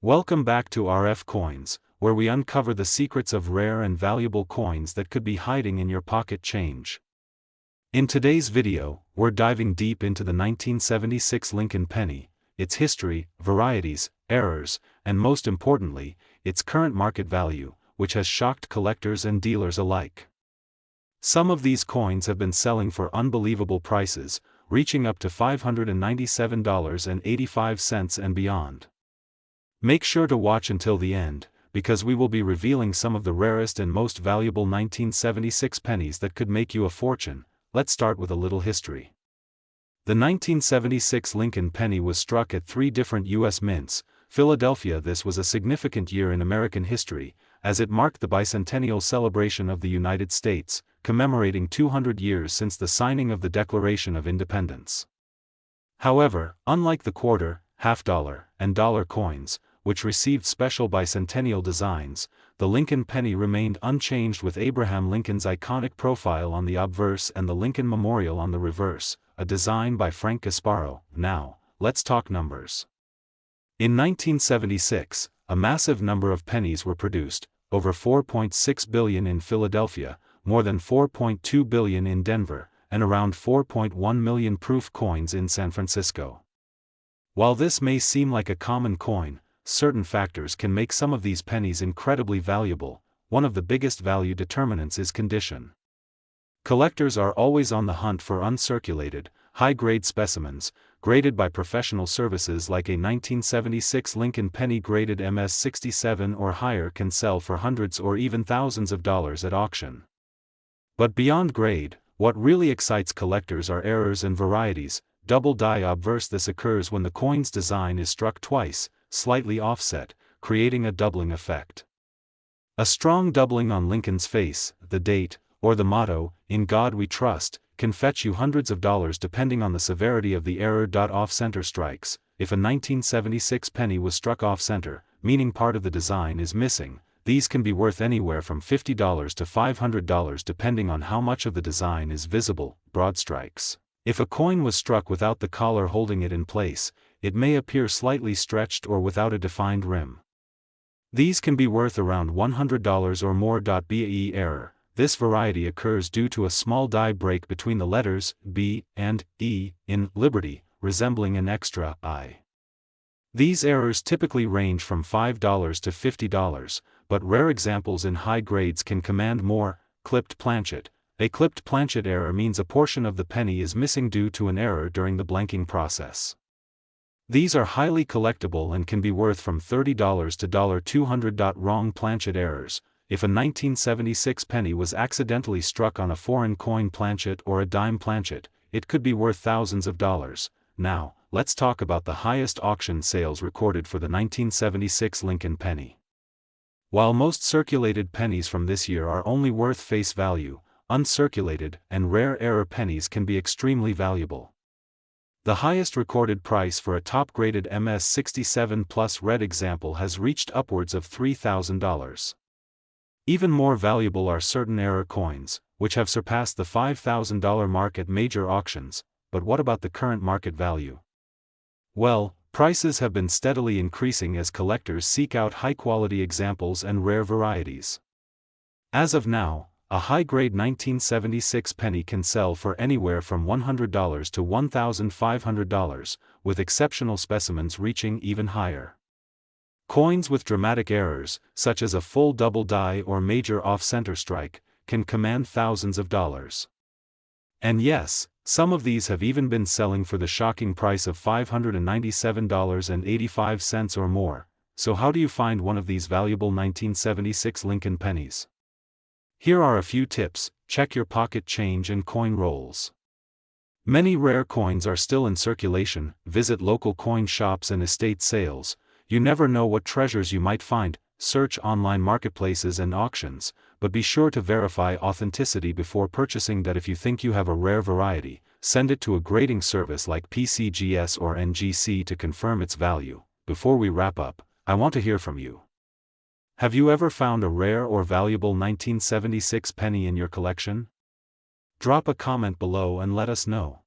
Welcome back to RFCoins, where we uncover the secrets of rare and valuable coins that could be hiding in your pocket change. In today's video, we're diving deep into the 1976 Lincoln penny, its history, varieties, errors, and most importantly, its current market value, which has shocked collectors and dealers alike. Some of these coins have been selling for unbelievable prices, reaching up to $597.85 and beyond. Make sure to watch until the end, because we will be revealing some of the rarest and most valuable 1976 pennies that could make you a fortune. Let's start with a little history. The 1976 Lincoln penny was struck at 3 different U.S. mints. Philadelphia. This was a significant year in American history, as it marked the bicentennial celebration of the United States, commemorating 200 years since the signing of the Declaration of Independence. However, unlike the quarter, half-dollar, and dollar coins, which received special bicentennial designs, the Lincoln penny remained unchanged with Abraham Lincoln's iconic profile on the obverse and the Lincoln Memorial on the reverse, a design by Frank Gasparo. Now, let's talk numbers. In 1976, a massive number of pennies were produced, over 4.6 billion in Philadelphia, more than 4.2 billion in Denver, and around 4.1 million proof coins in San Francisco. While this may seem like a common coin, certain factors can make some of these pennies incredibly valuable. One of the biggest value determinants is condition. Collectors are always on the hunt for uncirculated, high-grade specimens, graded by professional services like a 1976 Lincoln penny graded MS-67 or higher can sell for hundreds or even thousands of dollars at auction. But beyond grade, what really excites collectors are errors and varieties. Double die obverse. This occurs when the coin's design is struck twice, slightly offset, creating a doubling effect. A strong doubling on Lincoln's face, the date, or the motto, "In God We Trust," can fetch you hundreds of dollars depending on the severity of the error. Off-center strikes. If a 1976 penny was struck off-center, meaning part of the design is missing, these can be worth anywhere from $50 to $500 depending on how much of the design is visible. Broad strikes. If a coin was struck without the collar holding it in place, it may appear slightly stretched or without a defined rim. These can be worth around $100 or more. BAE error. This variety occurs due to a small die break between the letters B and E in Liberty, resembling an extra I. These errors typically range from $5 to $50, but rare examples in high grades can command more. Clipped planchet. A clipped planchet error means a portion of the penny is missing due to an error during the blanking process. These are highly collectible and can be worth from $30 to $200. Wrong planchet errors. If a 1976 penny was accidentally struck on a foreign coin planchet or a dime planchet, it could be worth thousands of dollars. Now, let's talk about the highest auction sales recorded for the 1976 Lincoln penny. While most circulated pennies from this year are only worth face value, uncirculated and rare error pennies can be extremely valuable. The highest recorded price for a top-graded MS-67 Plus red example has reached upwards of $3,000. Even more valuable are certain error coins, which have surpassed the $5,000 mark at major auctions. But what about the current market value? Well, prices have been steadily increasing as collectors seek out high-quality examples and rare varieties. As of now, a high-grade 1976 penny can sell for anywhere from $100 to $1,500, with exceptional specimens reaching even higher. Coins with dramatic errors, such as a full double die or major off-center strike, can command thousands of dollars. And yes, some of these have even been selling for the shocking price of $597.85 or more. So how do you find one of these valuable 1976 Lincoln pennies? Here are a few tips. Check your pocket change and coin rolls. Many rare coins are still in circulation. Visit local coin shops and estate sales. You never know what treasures you might find. Search online marketplaces and auctions, but be sure to verify authenticity before purchasing. That if you think you have a rare variety, send it to a grading service like PCGS or NGC to confirm its value. Before we wrap up, I want to hear from you. Have you ever found a rare or valuable 1976 penny in your collection? Drop a comment below and let us know.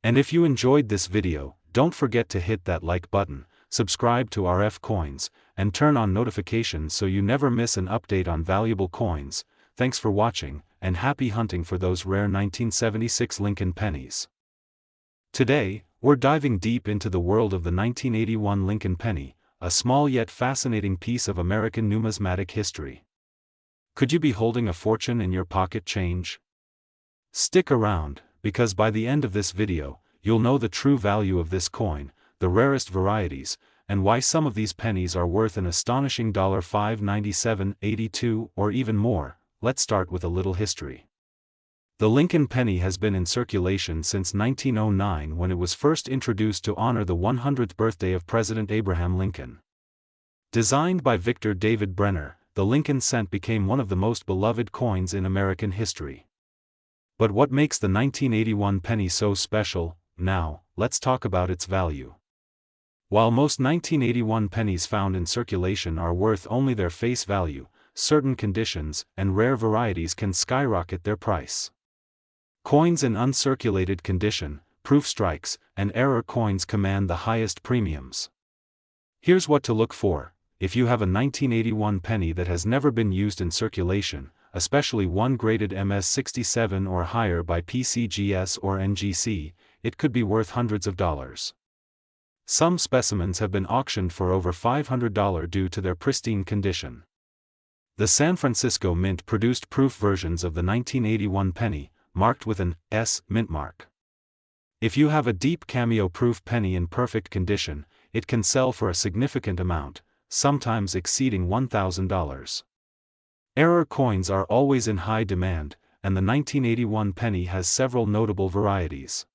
And if you enjoyed this video, don't forget to hit that like button, subscribe to RFCoins, and turn on notifications so you never miss an update on valuable coins. Thanks for watching, and happy hunting for those rare 1976 Lincoln pennies. Today, we're diving deep into the world of the 1981 Lincoln penny, a small yet fascinating piece of American numismatic history. Could you be holding a fortune in your pocket change? Stick around, because by the end of this video, you'll know the true value of this coin, the rarest varieties, and why some of these pennies are worth an astonishing $5.97, or even more. Let's start with a little history. The Lincoln penny has been in circulation since 1909, when it was first introduced to honor the 100th birthday of President Abraham Lincoln. Designed by Victor David Brenner, the Lincoln cent became one of the most beloved coins in American history. But what makes the 1981 penny so special? Now, let's talk about its value. While most 1981 pennies found in circulation are worth only their face value, certain conditions and rare varieties can skyrocket their price. Coins in uncirculated condition, proof strikes, and error coins command the highest premiums. Here's what to look for. If you have a 1981 penny that has never been used in circulation, especially one graded MS-67 or higher by PCGS or NGC, it could be worth hundreds of dollars. Some specimens have been auctioned for over $500 due to their pristine condition. The San Francisco Mint produced proof versions of the 1981 penny, marked with an S mint mark. If you have a deep cameo-proof penny in perfect condition, it can sell for a significant amount, sometimes exceeding $1,000. Error coins are always in high demand, and the 1981 penny has several notable varieties.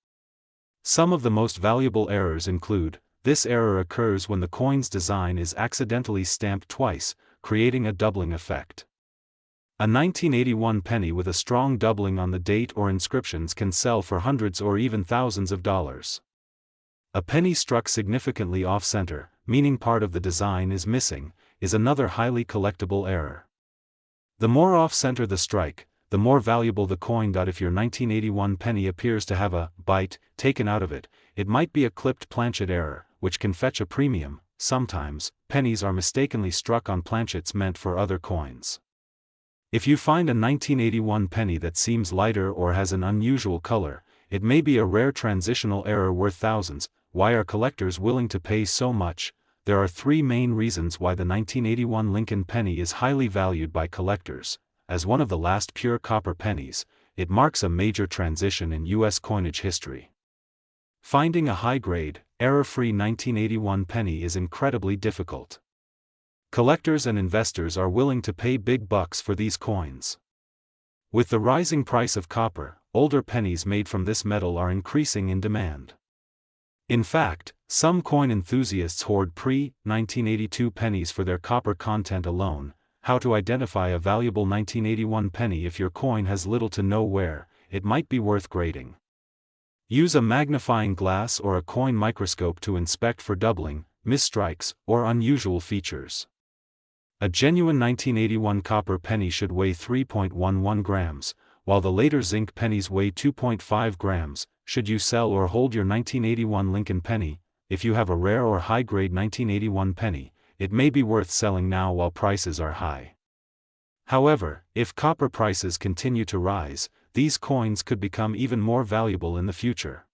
Some of the most valuable errors include: this error occurs when the coin's design is accidentally stamped twice, creating a doubling effect. A 1981 penny with a strong doubling on the date or inscriptions can sell for hundreds or even thousands of dollars. A penny struck significantly off-center, meaning part of the design is missing, is another highly collectible error. The more off-center the strike, the more valuable the coin. If your 1981 penny appears to have a bite taken out of it, it might be a clipped planchet error, which can fetch a premium. Sometimes, pennies are mistakenly struck on planchets meant for other coins. If you find a 1981 penny that seems lighter or has an unusual color, it may be a rare transitional error worth thousands. Why are collectors willing to pay so much? There are three main reasons why the 1981 Lincoln penny is highly valued by collectors. As one of the last pure copper pennies, it marks a major transition in U.S. coinage history. Finding a high-grade, error-free 1981 penny is incredibly difficult. Collectors and investors are willing to pay big bucks for these coins. With the rising price of copper, older pennies made from this metal are increasing in demand. In fact, some coin enthusiasts hoard pre-1982 pennies for their copper content alone. How to identify a valuable 1981 penny? If your coin has little to no wear, it might be worth grading. Use a magnifying glass or a coin microscope to inspect for doubling, misstrikes, or unusual features. A genuine 1981 copper penny should weigh 3.11 grams, while the later zinc pennies weigh 2.5 grams. Should you sell or hold your 1981 Lincoln penny? If you have a rare or high-grade 1981 penny, it may be worth selling now while prices are high. However, if copper prices continue to rise, these coins could become even more valuable in the future.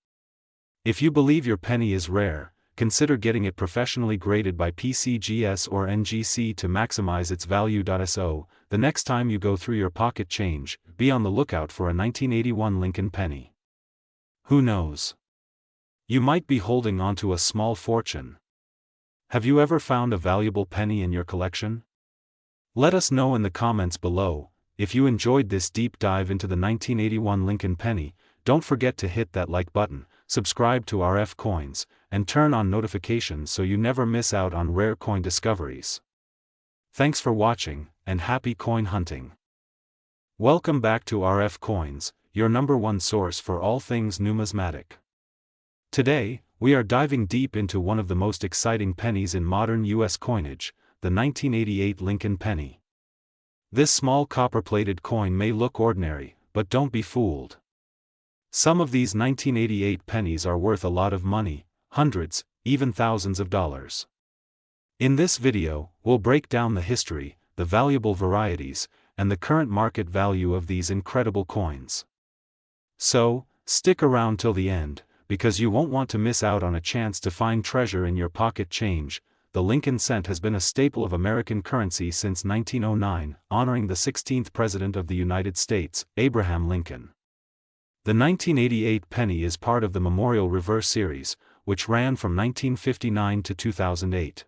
If you believe your penny is rare, consider getting it professionally graded by PCGS or NGC to maximize its value. So, the next time you go through your pocket change, be on the lookout for a 1981 Lincoln penny. Who knows? You might be holding onto a small fortune. Have you ever found a valuable penny in your collection? Let us know in the comments below. If you enjoyed this deep dive into the 1981 Lincoln penny, don't forget to hit that like button, subscribe to RFCoins, and turn on notifications so you never miss out on rare coin discoveries. Thanks for watching, and happy coin hunting. Welcome back to RFCoins, your #1 source for all things numismatic. Today, we are diving deep into one of the most exciting pennies in modern U.S. coinage, the 1988 Lincoln penny. This small copper-plated coin may look ordinary, but don't be fooled. Some of these 1988 pennies are worth a lot of money, hundreds, even thousands of dollars. In this video, we'll break down the history, the valuable varieties, and the current market value of these incredible coins. So, stick around till the end, because you won't want to miss out on a chance to find treasure in your pocket change. The Lincoln cent has been a staple of American currency since 1909, honoring the 16th President of the United States, Abraham Lincoln. The 1988 penny is part of the Memorial Reverse series, which ran from 1959 to 2008.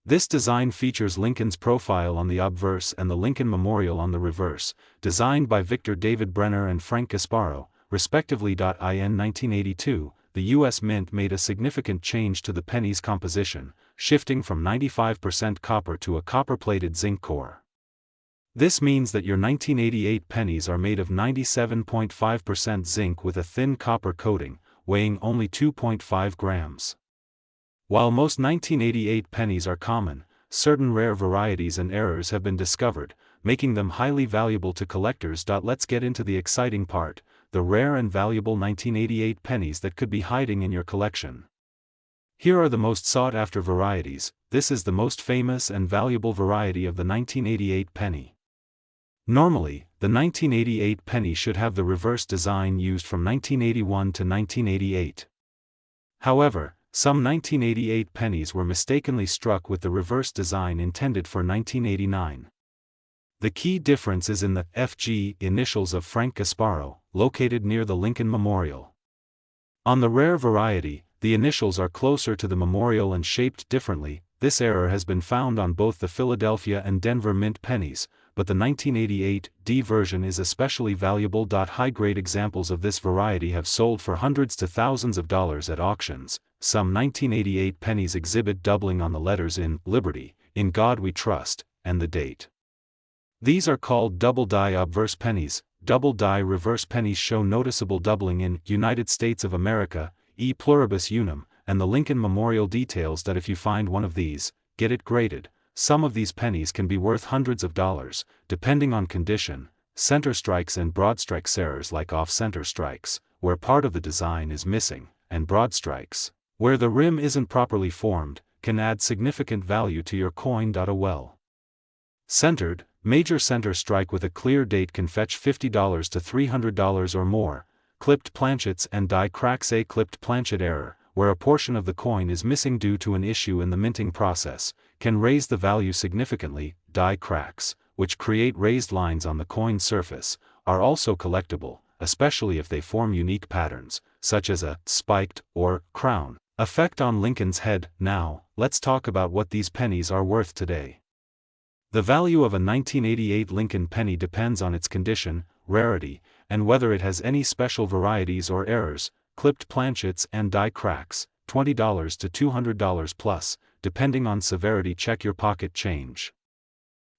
This design features Lincoln's profile on the obverse and the Lincoln Memorial on the reverse, designed by Victor David Brenner and Frank Gasparo, respectively. In 1982, the U.S. Mint made a significant change to the penny's composition, shifting from 95% copper to a copper-plated zinc core. This means that your 1988 pennies are made of 97.5% zinc with a thin copper coating, weighing only 2.5 grams. While most 1988 pennies are common, certain rare varieties and errors have been discovered, making them highly valuable to collectors. Let's get into the exciting part, the rare and valuable 1988 pennies that could be hiding in your collection. Here are the most sought-after varieties. This is the most famous and valuable variety of the 1988 penny. Normally, the 1988 penny should have the reverse design used from 1981 to 1988. However, some 1988 pennies were mistakenly struck with the reverse design intended for 1989. The key difference is in the FG initials of Frank Gasparo, located near the Lincoln Memorial. On the rare variety, the initials are closer to the memorial and shaped differently. This error has been found on both the Philadelphia and Denver Mint pennies, but the 1988 D version is especially valuable. High-grade examples of this variety have sold for hundreds to thousands of dollars at auctions. Some 1988 pennies exhibit doubling on the letters "In Liberty," "In God We Trust," and the date. These are called double-die obverse pennies. Double-die reverse pennies show noticeable doubling in United States of America, e pluribus unum, and the Lincoln Memorial details that if you find one of these, get it graded. Some of these pennies can be worth hundreds of dollars, depending on condition. Center strikes and broad strikes errors like off-center strikes, where part of the design is missing, and broad strikes, where the rim isn't properly formed, can add significant value to your coin. A well-centered, major center strike with a clear date can fetch $50 to $300 or more. Clipped planchets and die cracks. A clipped planchet error, where a portion of the coin is missing due to an issue in the minting process, can raise the value significantly. Die cracks, which create raised lines on the coin surface, are also collectible, especially if they form unique patterns, such as a spiked or crown effect on Lincoln's head. Now, let's talk about what these pennies are worth today. The value of a 1988 Lincoln penny depends on its condition, rarity, and whether it has any special varieties or errors. Clipped planchets and die cracks, $20 to $200 plus, depending on severity. Check your pocket change.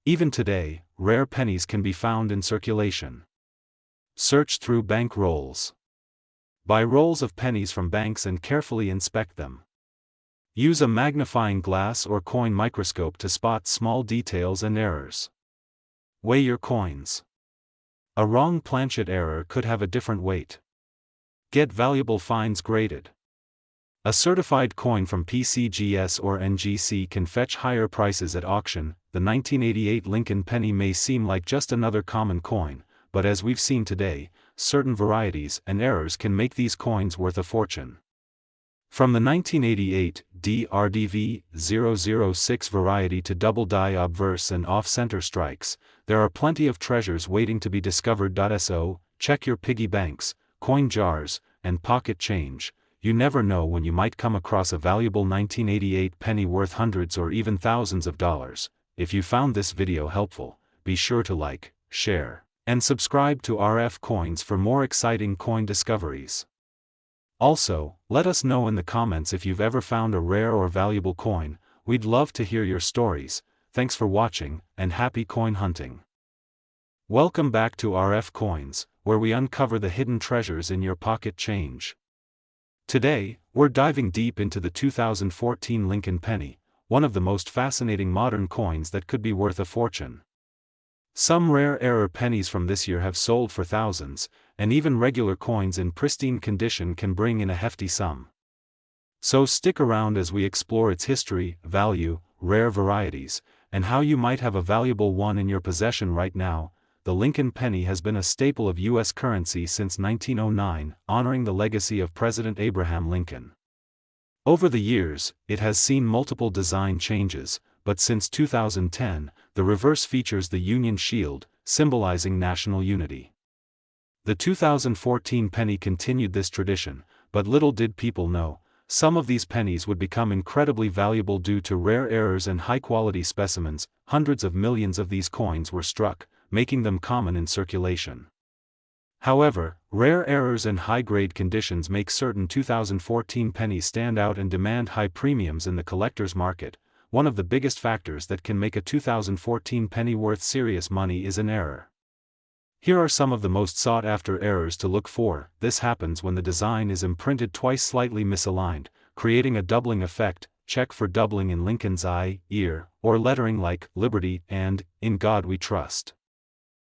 Even today, rare pennies can be found in circulation. Search through bank rolls. Buy rolls of pennies from banks and carefully inspect them. Use a magnifying glass or coin microscope to spot small details and errors. Weigh your coins. A wrong planchet error could have a different weight. Get valuable finds graded. A certified coin from PCGS or NGC can fetch higher prices at auction. The 1988 Lincoln penny may seem like just another common coin, but as we've seen today, certain varieties and errors can make these coins worth a fortune. From the 1988 DRDV 006 variety to double-die obverse and off-center strikes, there are plenty of treasures waiting to be discovered. So, check your piggy banks, coin jars, and pocket change. You never know when you might come across a valuable 1988 penny worth hundreds or even thousands of dollars. If you found this video helpful, be sure to like, share, and subscribe to RFCoins for more exciting coin discoveries. Also, let us know in the comments if you've ever found a rare or valuable coin. We'd love to hear your stories. Thanks for watching, and happy coin hunting. Welcome back to RFCoins, where we uncover the hidden treasures in your pocket change. Today, we're diving deep into the 2014 Lincoln penny, one of the most fascinating modern coins that could be worth a fortune. Some rare error pennies from this year have sold for thousands, and even regular coins in pristine condition can bring in a hefty sum. So stick around as we explore its history, value, rare varieties, and how you might have a valuable one in your possession right now. The Lincoln penny has been a staple of U.S. currency since 1909, honoring the legacy of President Abraham Lincoln. Over the years, it has seen multiple design changes, but since 2010, the reverse features the Union Shield, symbolizing national unity. The 2014 penny continued this tradition, but little did people know, some of these pennies would become incredibly valuable due to rare errors and high-quality specimens. Hundreds of millions of these coins were struck, making them common in circulation. However, rare errors and high-grade conditions make certain 2014 pennies stand out and demand high premiums in the collector's market. One of the biggest factors that can make a 2014 penny worth serious money is an error. Here are some of the most sought-after errors to look for. This happens when the design is imprinted twice slightly misaligned, creating a doubling effect. Check for doubling in Lincoln's eye, ear, or lettering like Liberty and In God We Trust.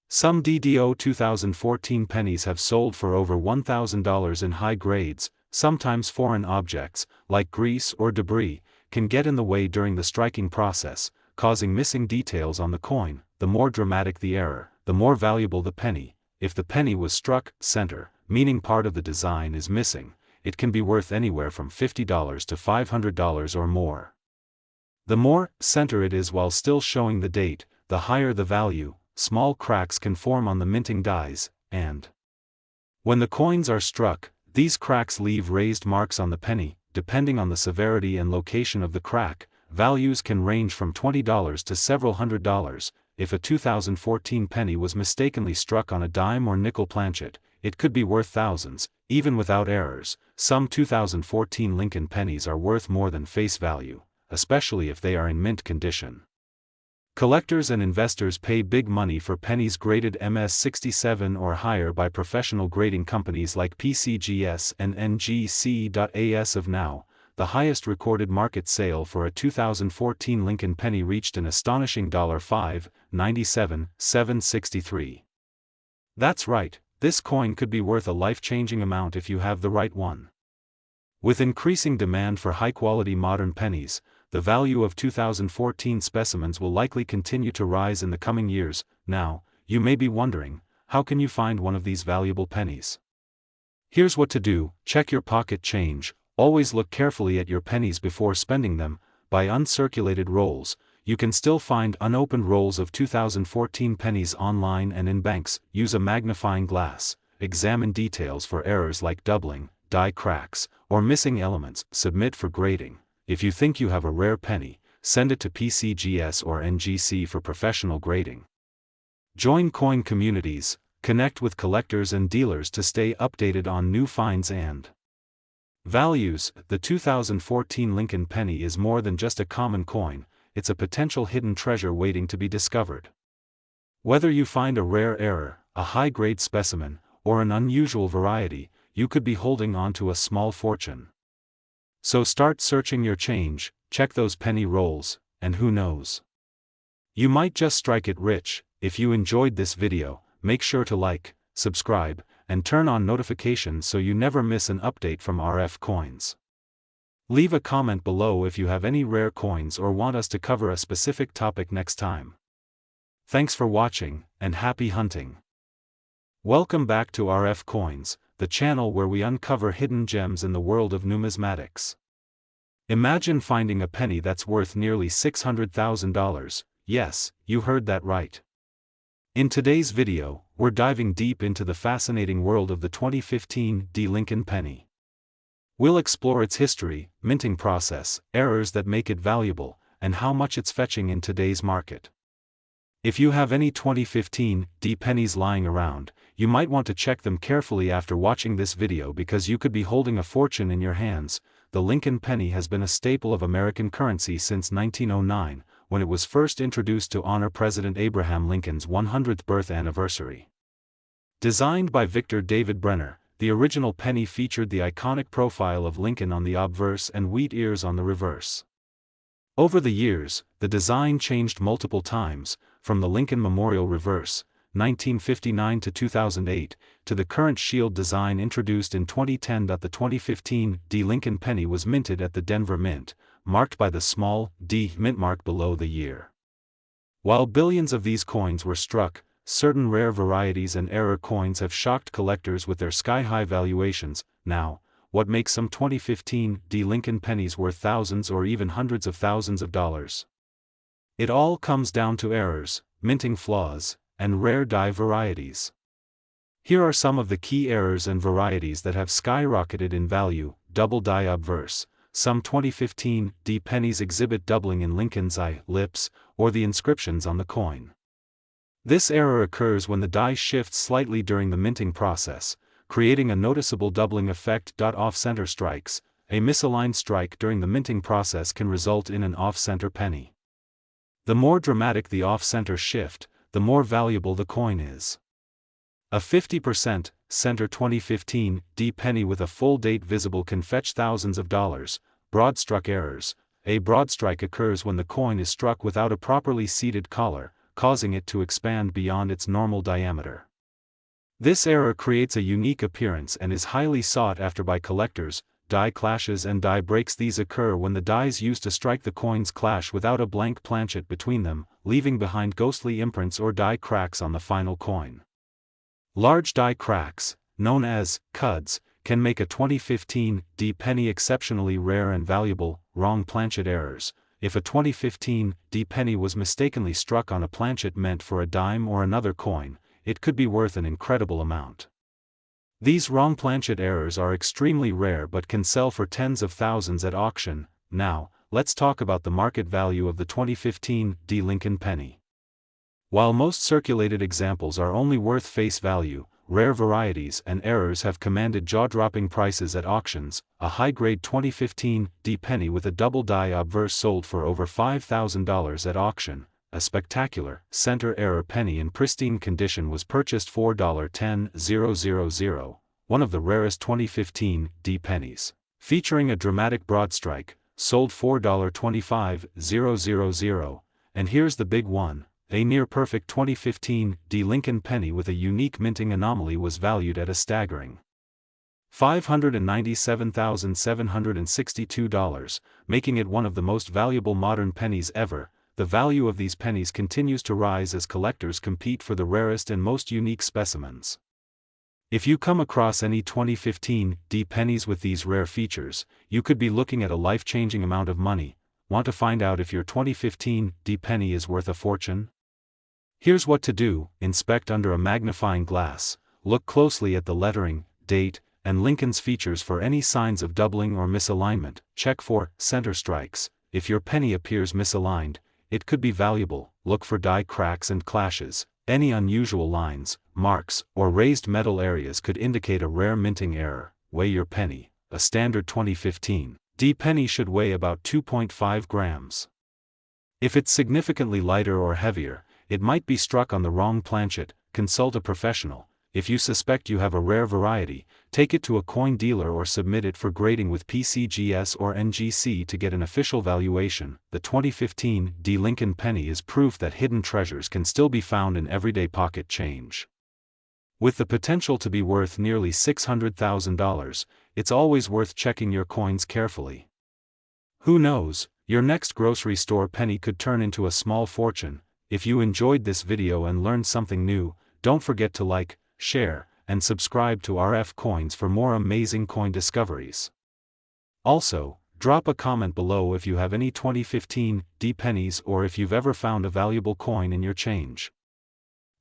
Some DDO 2014 pennies have sold for over $1,000 in high grades. Sometimes foreign objects, like grease or debris, can get in the way during the striking process, causing missing details on the coin. The more dramatic the error, the more valuable the penny. If the penny was struck center, meaning part of the design is missing, it can be worth anywhere from $50 to $500 or more. The more center it is while still showing the date, the higher the value. Small cracks can form on the minting dies, and when the coins are struck, these cracks leave raised marks on the penny. Depending on the severity and location of the crack, values can range from $20 to several $100s. If a 2014 penny was mistakenly struck on a dime or nickel planchet, it could be worth thousands, even without errors. Some 2014 Lincoln pennies are worth more than face value, especially if they are in mint condition. Collectors and investors pay big money for pennies graded MS67 or higher by professional grading companies like PCGS and NGC. As of now, the highest recorded market sale for a 2014 Lincoln penny reached an astonishing $5.97,763. That's right, this coin could be worth a life-changing amount if you have the right one. With increasing demand for high-quality modern pennies, the value of 2014 specimens will likely continue to rise in the coming years. Now, you may be wondering, how can you find one of these valuable pennies? Here's what to do: check your pocket change. Always look carefully at your pennies before spending them. Buy uncirculated rolls. You can still find unopened rolls of 2014 pennies online and in banks. Use a magnifying glass. Examine details for errors like doubling, die cracks, or missing elements. Submit for grading. If you think you have a rare penny, send it to PCGS or NGC for professional grading. Join coin communities. Connect with collectors and dealers to stay updated on new finds and values. The 2014 Lincoln penny is more than just a common coin, it's a potential hidden treasure waiting to be discovered. Whether you find a rare error, a high-grade specimen, or an unusual variety, you could be holding on to a small fortune. So start searching your change, check those penny rolls, and who knows, you might just strike it rich. If you enjoyed this video, make sure to like, subscribe, and turn on notifications so you never miss an update from RFCoins. Leave a comment below if you have any rare coins or want us to cover a specific topic next time. Thanks for watching, and happy hunting. Welcome back to RFCoins, the channel where we uncover hidden gems in the world of numismatics. Imagine finding a penny that's worth nearly $600,000. Yes, you heard that right. In today's video, we're diving deep into the fascinating world of the 2015 Lincoln penny. We'll explore its history, minting process, errors that make it valuable, and how much it's fetching in today's market. If you have any 2015 pennies lying around, you might want to check them carefully after watching this video because you could be holding a fortune in your hands. The Lincoln penny has been a staple of American currency since 1909, when it was first introduced to honor President Abraham Lincoln's 100th birth anniversary. Designed by Victor David Brenner, the original penny featured the iconic profile of Lincoln on the obverse and wheat ears on the reverse. Over the years, the design changed multiple times, from the Lincoln Memorial reverse, 1959 to 2008, to the current shield design introduced in 2010. The 2015 Lincoln penny was minted at the Denver Mint, marked by the small D mint mark below the year. While billions of these coins were struck, certain rare varieties and error coins have shocked collectors with their sky-high valuations. Now, what makes some 2015 D Lincoln pennies worth thousands or even hundreds of thousands of dollars? It all comes down to errors, minting flaws, and rare die varieties. Here are some of the key errors and varieties that have skyrocketed in value. Double die obverse. Some 2015 D pennies exhibit doubling in Lincoln's eye, lips, or the inscriptions on the coin. This error occurs when the die shifts slightly during the minting process, creating a noticeable doubling effect. Off-center strikes. A misaligned strike during the minting process can result in an off-center penny. The more dramatic the off-center shift, the more valuable the coin is. A 50% center 2015 D penny with a full date visible can fetch thousands of dollars. Broad-struck errors. A broad strike occurs when the coin is struck without a properly seated collar, causing it to expand beyond its normal diameter. This error creates a unique appearance and is highly sought after by collectors. Die clashes and die breaks. These occur when the dies used to strike the coins clash without a blank planchet between them, leaving behind ghostly imprints or die cracks on the final coin. Large die cracks, known as cuds, can make a 2015 D penny exceptionally rare and valuable. Wrong planchet errors. If a 2015 D penny was mistakenly struck on a planchet meant for a dime or another coin, it could be worth an incredible amount. These wrong planchet errors are extremely rare but can sell for tens of thousands at auction. Now, let's talk about the market value of the 2015 D Lincoln penny. While most circulated examples are only worth face value, rare varieties and errors have commanded jaw-dropping prices at auctions. A high-grade 2015 D penny with a double die obverse sold for over $5,000 at auction. A spectacular, center error penny in pristine condition was purchased for $10,000, one of the rarest 2015 D pennies. Featuring a dramatic broad strike, sold for $25,000, and here's the big one. A near-perfect 2015 D Lincoln penny with a unique minting anomaly was valued at a staggering $597,762, making it one of the most valuable modern pennies ever. The value of these pennies continues to rise as collectors compete for the rarest and most unique specimens. If you come across any 2015 D pennies with these rare features, you could be looking at a life-changing amount of money. Want to find out if your 2015 D penny is worth a fortune? Here's what to do: inspect under a magnifying glass, look closely at the lettering, date, and Lincoln's features for any signs of doubling or misalignment. Check for center strikes. If your penny appears misaligned, it could be valuable. Look for die cracks and clashes. Any unusual lines, marks, or raised metal areas could indicate a rare minting error. Weigh your penny. A standard 2015 D penny should weigh about 2.5 grams. If it's significantly lighter or heavier, it might be struck on the wrong planchet. Consult a professional. If you suspect you have a rare variety, take it to a coin dealer or submit it for grading with PCGS or NGC to get an official valuation. The 2015 D Lincoln penny is proof that hidden treasures can still be found in everyday pocket change. With the potential to be worth nearly $600,000, it's always worth checking your coins carefully. Who knows, your next grocery store penny could turn into a small fortune. If you enjoyed this video and learned something new, don't forget to like, share, and subscribe to RFCoins for more amazing coin discoveries. Also, drop a comment below if you have any 2015 D pennies or if you've ever found a valuable coin in your change.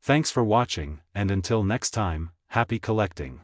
Thanks for watching, and until next time, happy collecting.